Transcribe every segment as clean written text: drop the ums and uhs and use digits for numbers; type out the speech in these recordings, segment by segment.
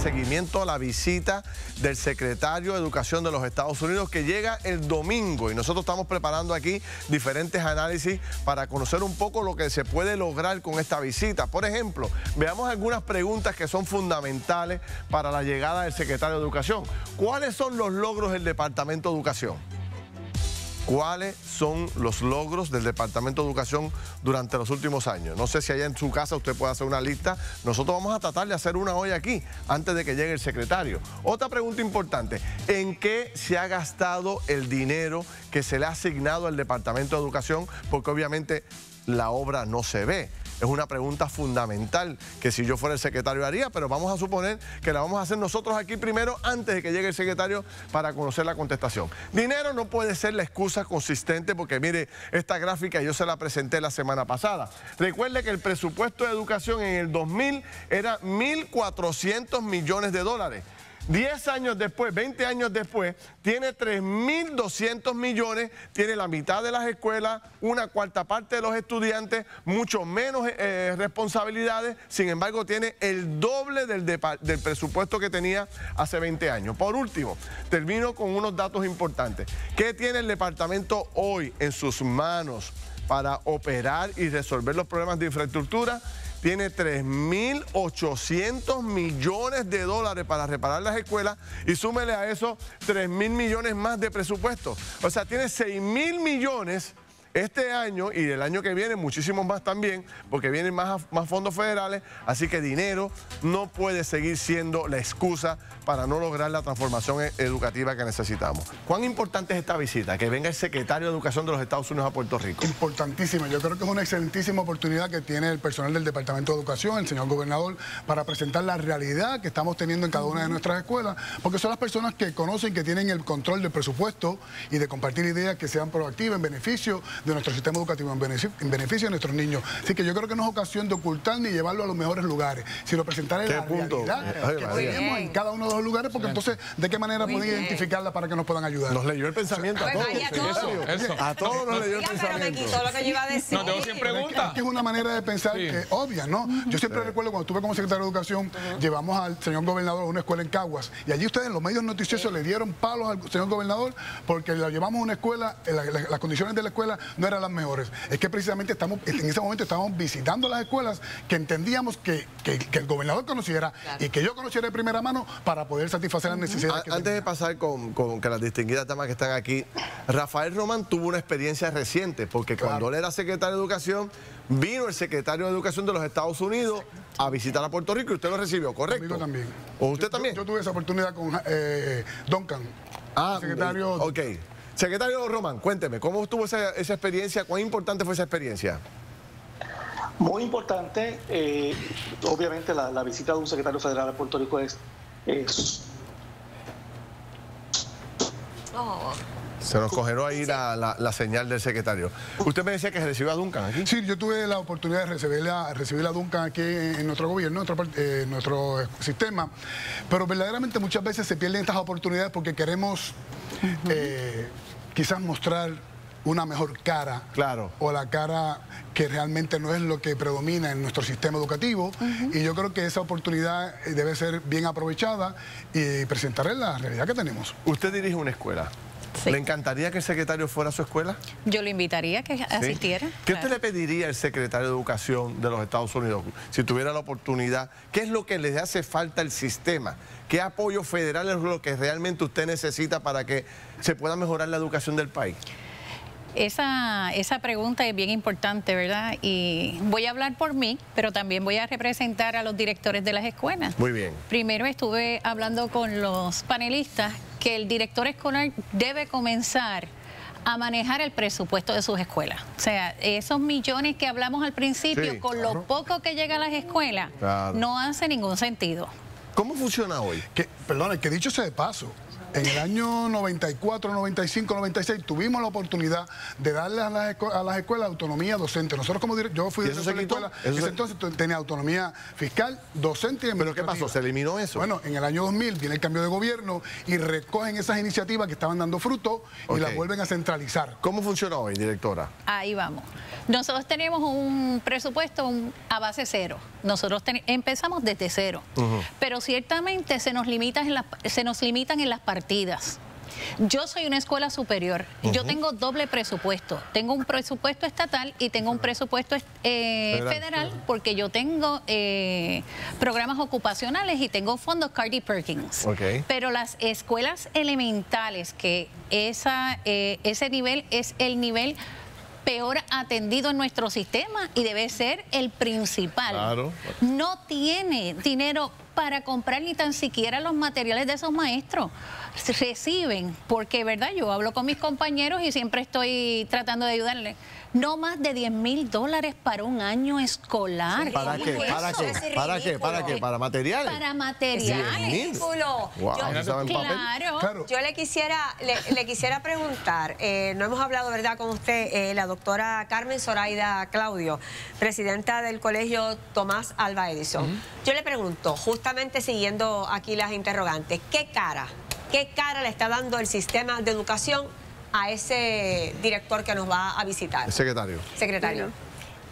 seguimiento a la visita del secretario de Educación de los Estados Unidos que llega el domingo, y nosotros estamos preparando aquí diferentes análisis para conocer un poco lo que se puede lograr con esta visita. Por ejemplo, veamos algunas preguntas que son fundamentales para la llegada del secretario de Educación. ¿Cuáles son los logros del Departamento de Educación? ¿Cuáles son los logros del Departamento de Educación durante los últimos años? No sé si allá en su casa usted puede hacer una lista. Nosotros vamos a tratar de hacer una hoy aquí, antes de que llegue el secretario. Otra pregunta importante: ¿en qué se ha gastado el dinero que se le ha asignado al Departamento de Educación? Porque obviamente la obra no se ve. Es una pregunta fundamental que si yo fuera el secretario haría, pero vamos a suponer que la vamos a hacer nosotros aquí primero antes de que llegue el secretario para conocer la contestación. Dinero no puede ser la excusa consistente porque mire, esta gráfica yo se la presenté la semana pasada. Recuerde que el presupuesto de educación en el 2000 era 1.400 millones de dólares. 10 años después, 20 años después, tiene 3.200 millones, tiene la mitad de las escuelas, una cuarta parte de los estudiantes, mucho menos responsabilidades, sin embargo tiene el doble del presupuesto que tenía hace 20 años. Por último, termino con unos datos importantes. ¿Qué tiene el departamento hoy en sus manos para operar y resolver los problemas de infraestructura? Tiene 3.800 millones de dólares para reparar las escuelas y súmele a eso 3.000 millones más de presupuesto. O sea, tiene 6.000 millones este año y el año que viene muchísimos más también, porque vienen más fondos federales, así que dinero no puede seguir siendo la excusa para no lograr la transformación educativa que necesitamos. ¿Cuán importante es esta visita? Que venga el secretario de Educación de los Estados Unidos a Puerto Rico. Importantísima. Yo creo que es una excelentísima oportunidad que tiene el personal del Departamento de Educación, el señor gobernador, para presentar la realidad que estamos teniendo en cada una de nuestras escuelas, porque son las personas que conocen, que tienen el control del presupuesto y de compartir ideas que sean proactivas en beneficio de nuestro sistema educativo, en beneficio de nuestros niños. Así que yo creo que no es ocasión de ocultar ni llevarlo a los mejores lugares, sino presentar la realidad que tenemos en cada uno de los lugares, porque entonces, ¿de qué manera pueden identificarla para que nos puedan ayudar? Nos leyó el pensamiento a todos. A todos nos leyó el pensamiento. Pero me quitó lo que yo iba a decir. No, tengo 100 preguntas. Es una manera de pensar que obvia, ¿no? Yo siempre recuerdo cuando estuve como secretario de Educación, llevamos al señor gobernador a una escuela en Caguas, y allí ustedes en los medios noticiosos le dieron palos al señor gobernador porque lo llevamos a una escuela, las condiciones de la escuela no eran las mejores. Es que precisamente en ese momento estábamos visitando las escuelas que entendíamos que el gobernador conociera y que yo conociera de primera mano para poder satisfacer las necesidades. Antes de pasar con que las distinguidas damas que están aquí, Rafael Román tuvo una experiencia reciente, porque cuando él era secretario de Educación, vino el secretario de Educación de los Estados Unidos a visitar a Puerto Rico y usted lo recibió, ¿correcto? Conmigo también. ¿O usted también? Yo tuve esa oportunidad con Duncan, secretario. Ok. Secretario Román, cuénteme, ¿cómo estuvo esa experiencia? ¿Cuán importante fue esa experiencia? Muy importante. Obviamente la visita de un secretario federal a Puerto Rico es Se nos congeló ahí la señal del secretario. Usted me decía que recibió a Duncan aquí. Sí, yo tuve la oportunidad de recibir a Duncan aquí en nuestro gobierno, en nuestro sistema, pero verdaderamente muchas veces se pierden estas oportunidades porque queremos quizás mostrar una mejor cara, o la cara que realmente no es lo que predomina en nuestro sistema educativo, y yo creo que esa oportunidad debe ser bien aprovechada y presentarle la realidad que tenemos. Usted dirige una escuela. Sí. ¿Le encantaría que el secretario fuera a su escuela? Yo le invitaría a que asistiera. ¿Qué usted le pediría al secretario de Educación de los Estados Unidos si tuviera la oportunidad? ¿Qué es lo que le hace falta al sistema? ¿Qué apoyo federal es lo que realmente usted necesita para que se pueda mejorar la educación del país? Esa pregunta es bien importante, ¿verdad? Y voy a hablar por mí, pero también voy a representar a los directores de las escuelas. Muy bien. Primero estuve hablando con los panelistas que el director escolar debe comenzar a manejar el presupuesto de sus escuelas. O sea, esos millones que hablamos al principio, con lo poco que llega a las escuelas, no hace ningún sentido. ¿Cómo funciona hoy? Perdón, que dicho sea de paso, En el año 94, 95, 96 tuvimos la oportunidad de darle a las escuelas autonomía docente. Nosotros como yo fui director de la escuela, en ese entonces tenía autonomía fiscal, docente y administrativa. ¿Pero qué pasó? ¿Se eliminó eso? Bueno, en el año 2000 viene el cambio de gobierno y recogen esas iniciativas que estaban dando fruto y las vuelven a centralizar. ¿Cómo funciona hoy, directora? Ahí vamos. Nosotros tenemos un presupuesto a base cero. Nosotros empezamos desde cero. Pero ciertamente se nos limitan en las partidas. Yo soy una escuela superior. Yo tengo doble presupuesto. Tengo un presupuesto estatal y tengo un presupuesto federal porque yo tengo programas ocupacionales y tengo fondos Cardi Perkins. Pero las escuelas elementales, que ese nivel es el nivel peor atendido en nuestro sistema y debe ser el principal. Claro. No tiene dinero para comprar ni tan siquiera los materiales de esos maestros. Reciben, porque verdad, yo hablo con mis compañeros y siempre estoy tratando de ayudarles, no más de $10,000 para un año escolar. ¿Para qué? ¿Para qué? ¿Para qué? ¿Para qué? ¿Para materiales? Para materiales. Wow. Claro. Yo le quisiera preguntar, no hemos hablado, ¿verdad?, con usted, la doctora Carmen Zoraida Claudio, presidenta del Colegio Tomás Alva Edison. Yo le pregunto, justamente siguiendo aquí las interrogantes, ¿qué cara le está dando el sistema de educación a ese director que nos va a visitar? Secretario. Secretario.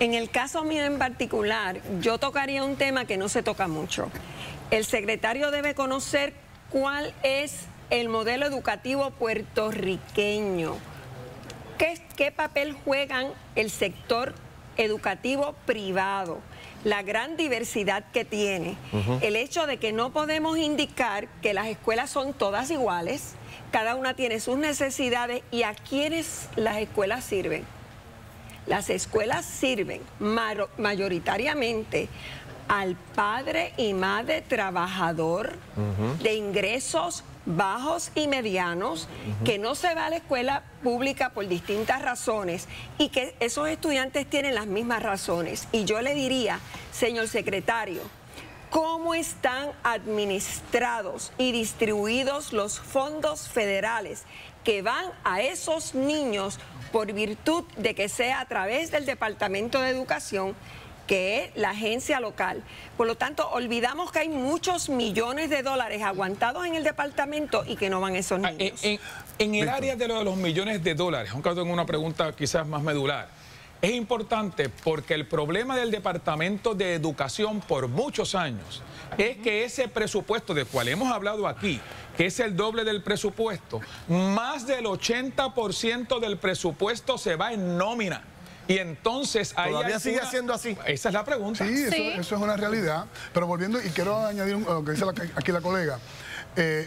En el caso mío en particular, yo tocaría un tema que no se toca mucho. El secretario debe conocer cuál es el modelo educativo puertorriqueño. ¿Qué papel juegan el sector educativo privado? La gran diversidad que tiene. El hecho de que no podemos indicar que las escuelas son todas iguales, cada una tiene sus necesidades y a quiénes las escuelas sirven. Las escuelas sirven mayoritariamente al padre y madre trabajador de ingresos bajos y medianos, que no se va a la escuela pública por distintas razones y que esos estudiantes tienen las mismas razones. Y yo le diría, señor secretario, ¿cómo están administrados y distribuidos los fondos federales que van a esos niños por virtud de que sea a través del Departamento de Educación, que es la agencia local? Por lo tanto, olvidamos que hay muchos millones de dólares aguantados en el departamento y que no van esos niños. En el área de los millones de dólares, aunque tengo una pregunta quizás más medular, es importante porque el problema del Departamento de Educación por muchos años es que ese presupuesto del cual hemos hablado aquí, que es el doble del presupuesto, más del 80% del presupuesto se va en nómina. Y entonces ahí ¿Todavía sigue siendo así? Esa es la pregunta. Sí, eso es una realidad. Pero volviendo, y quiero añadir lo que dice aquí la colega,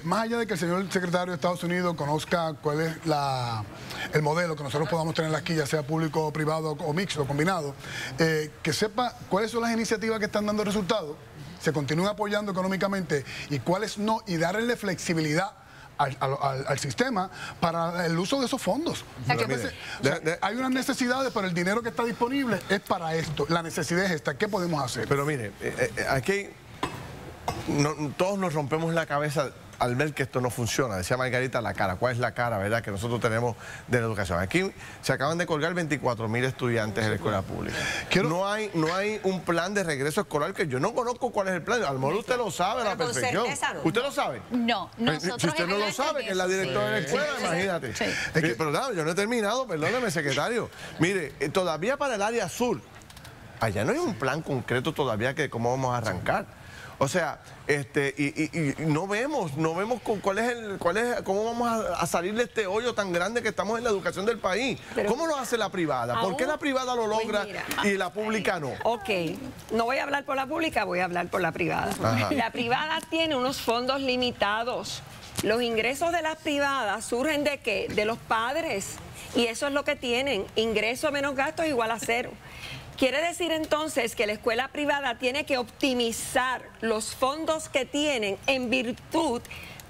más allá de que el señor secretario de Estados Unidos conozca cuál es el modelo que nosotros podamos tener aquí, ya sea público, privado o mixto, combinado, que sepa cuáles son las iniciativas que están dando resultados, se continúen apoyando económicamente y cuáles no, y darle flexibilidad al sistema para el uso de esos fondos. Hay unas necesidades, pero el dinero que está disponible es para esto. La necesidad es esta. ¿Qué podemos hacer? Pero mire, aquí todos nos rompemos la cabeza al ver que esto no funciona. Decía Margarita, la cara. ¿Cuál es la cara, verdad, que nosotros tenemos de la educación? Aquí se acaban de colgar 24,000 estudiantes en la escuela pública. No hay un plan de regreso escolar que yo no conozco cuál es el plan. A lo mejor usted lo sabe a la perfección. ¿Usted lo sabe? No, nosotros si usted no lo sabe, que es la directora de la escuela, imagínate. Pero nada, yo no he terminado, perdóneme, secretario. Mire, todavía para el área sur, allá no hay un plan concreto todavía que cómo vamos a arrancar. O sea, y no vemos cómo vamos a salir de este hoyo tan grande que estamos en la educación del país. Pero, ¿cómo lo hace la privada? ¿Por qué la privada lo logra y la pública no? Ok, no voy a hablar por la pública, voy a hablar por la privada. Ajá. La privada tiene unos fondos limitados. Los ingresos de las privadas surgen ¿de qué? De los padres. Y eso es lo que tienen. Ingreso menos gastos igual a cero. Quiere decir entonces que la escuela privada tiene que optimizar los fondos que tienen en virtud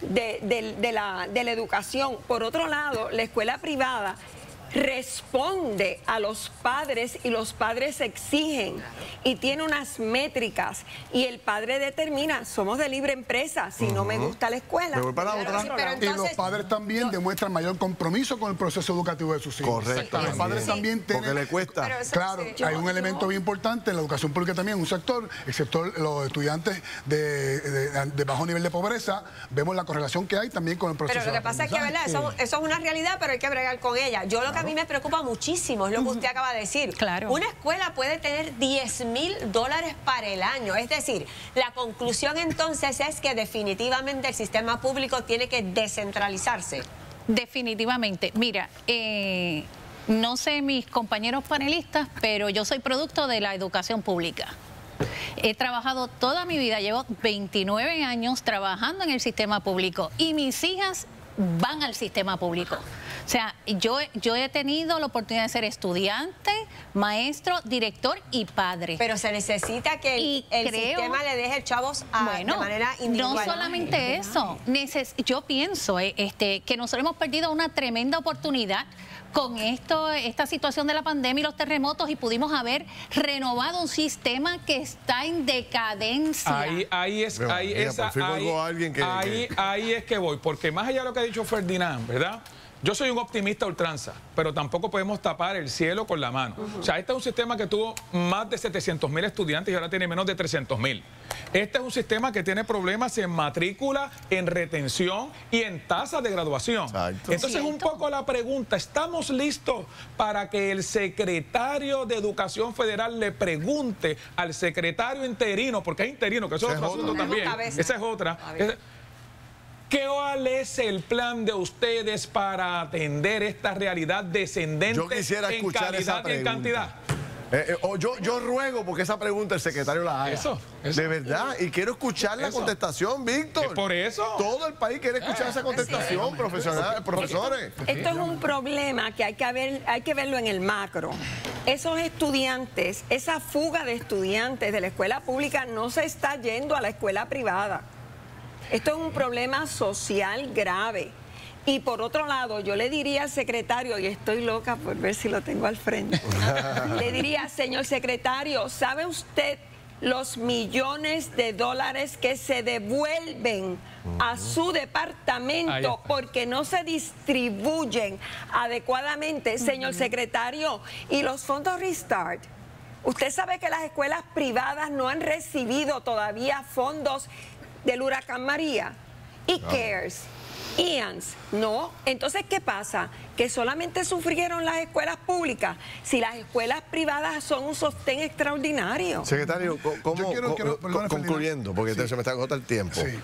de la educación. Por otro lado, la escuela privada responde a los padres y los padres exigen y tiene unas métricas y el padre determina, somos de libre empresa, si no me gusta la escuela. Me voy para otra. Sí, pero Y entonces, los padres también demuestran mayor compromiso con el proceso educativo de sus hijos. Correcto. Los padres también Porque tienen... le cuesta. Pero eso Claro, sí. hay un elemento bien importante en la educación pública también, un sector, el sector, los estudiantes de bajo nivel de pobreza, vemos la correlación que hay también con el proceso. Pero lo que pasa es que, ¿verdad? Eso es una realidad, pero hay que bregar con ella. Yo lo que a mí me preocupa muchísimo es lo que usted acaba de decir. Claro. Una escuela puede tener $10,000 para el año. Es decir, la conclusión entonces es que definitivamente el sistema público tiene que descentralizarse. Definitivamente. Mira, no sé mis compañeros panelistas, pero yo soy producto de la educación pública. He trabajado toda mi vida, llevo 29 años trabajando en el sistema público y mis hijas van al sistema público. O sea, yo he tenido la oportunidad de ser estudiante, maestro, director y padre. Pero se necesita que el sistema le deje chavos de manera individual. No solamente eso. Yo pienso que nosotros hemos perdido una tremenda oportunidad con esta situación de la pandemia y los terremotos y pudimos haber renovado un sistema que está en decadencia. Ahí es que voy, porque más allá de lo que ha dicho Ferdinand, ¿verdad? Yo soy un optimista a ultranza, pero tampoco podemos tapar el cielo con la mano. O sea, este es un sistema que tuvo más de 700.000 estudiantes y ahora tiene menos de 300.000. Este es un sistema que tiene problemas en matrícula, en retención y en tasa de graduación. Exacto. Entonces, un poco la pregunta, ¿estamos listos para que el secretario de Educación Federal le pregunte al secretario interino, porque es interino, que eso es otro asunto también, esa es otra, ¿cuál es el plan de ustedes para atender esta realidad descendente Yo quisiera en escuchar calidad esa y en pregunta. cantidad? Yo ruego porque esa pregunta el secretario la haga. Eso. De verdad. Y quiero escuchar la contestación, Víctor. Por eso. Todo el país quiere escuchar esa contestación, profesores. Esto es un problema que hay que verlo en el macro. Esos estudiantes, esa fuga de estudiantes de la escuela pública no se está yendo a la escuela privada. Esto es un problema social grave. Y por otro lado, yo le diría al secretario, y estoy loca por ver si lo tengo al frente, le diría, señor secretario, ¿sabe usted los millones de dólares que se devuelven a su departamento porque no se distribuyen adecuadamente, señor secretario? Y los fondos Restart, usted sabe que las escuelas privadas no han recibido todavía fondos del huracán María y CARES, IANS, no. Entonces, ¿qué pasa? Que solamente sufrieron las escuelas públicas si las escuelas privadas son un sostén extraordinario. Secretario, concluyendo, porque se me está agotando el tiempo. Sí.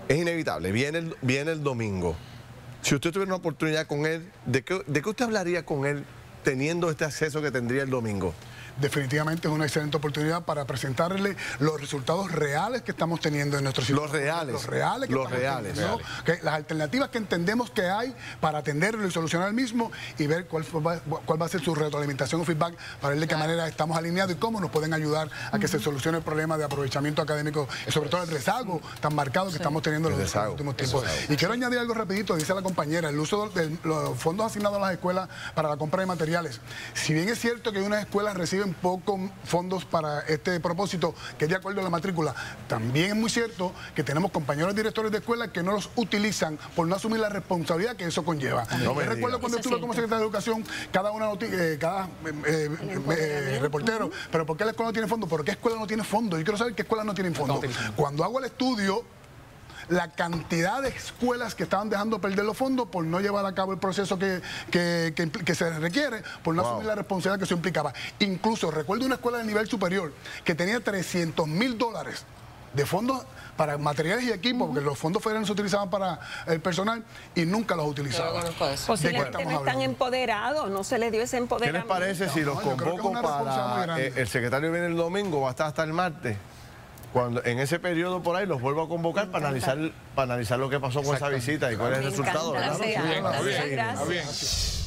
Es inevitable, viene el domingo. Si usted tuviera una oportunidad con él, ¿de qué usted hablaría con él teniendo este acceso que tendría el domingo? Definitivamente es una excelente oportunidad para presentarle los resultados reales que estamos teniendo en nuestro sistema. Los reales. Los reales. Las alternativas que entendemos que hay para atenderlo y solucionar el mismo y ver cuál va a ser su retroalimentación o feedback para ver de qué manera estamos alineados y cómo nos pueden ayudar a que se solucione el problema de aprovechamiento académico y sobre todo el rezago tan marcado que estamos teniendo en los últimos tiempos. Y quiero añadir algo rapidito, dice la compañera, el uso de los fondos asignados a las escuelas para la compra de materiales. Si bien es cierto que unas escuelas reciben pocos fondos para este propósito, que es de acuerdo a la matrícula, también es muy cierto que tenemos compañeros directores de escuelas que no los utilizan por no asumir la responsabilidad que eso conlleva. Yo recuerdo cuando estuve como secretario de Educación, cada reportero, pero ¿por qué la escuela no tiene fondo? ¿Por qué escuela no tiene fondo? Yo quiero saber qué escuelas no tienen fondo. Cuando hago el estudio, la cantidad de escuelas que estaban dejando perder los fondos por no llevar a cabo el proceso que se requiere, por no asumir la responsabilidad que eso implicaba. Incluso recuerdo una escuela de nivel superior que tenía $300,000 de fondos para materiales y equipos, porque los fondos federales se utilizaban para el personal y nunca los utilizaban. Posiblemente no están empoderados, no se les dio ese empoderamiento. ¿Qué les parece si los convoco para el secretario viene el domingo, va a estar hasta el martes? Cuando en ese periodo por ahí los vuelvo a convocar para analizar lo que pasó con esa visita y cuál es el resultado. Gracias.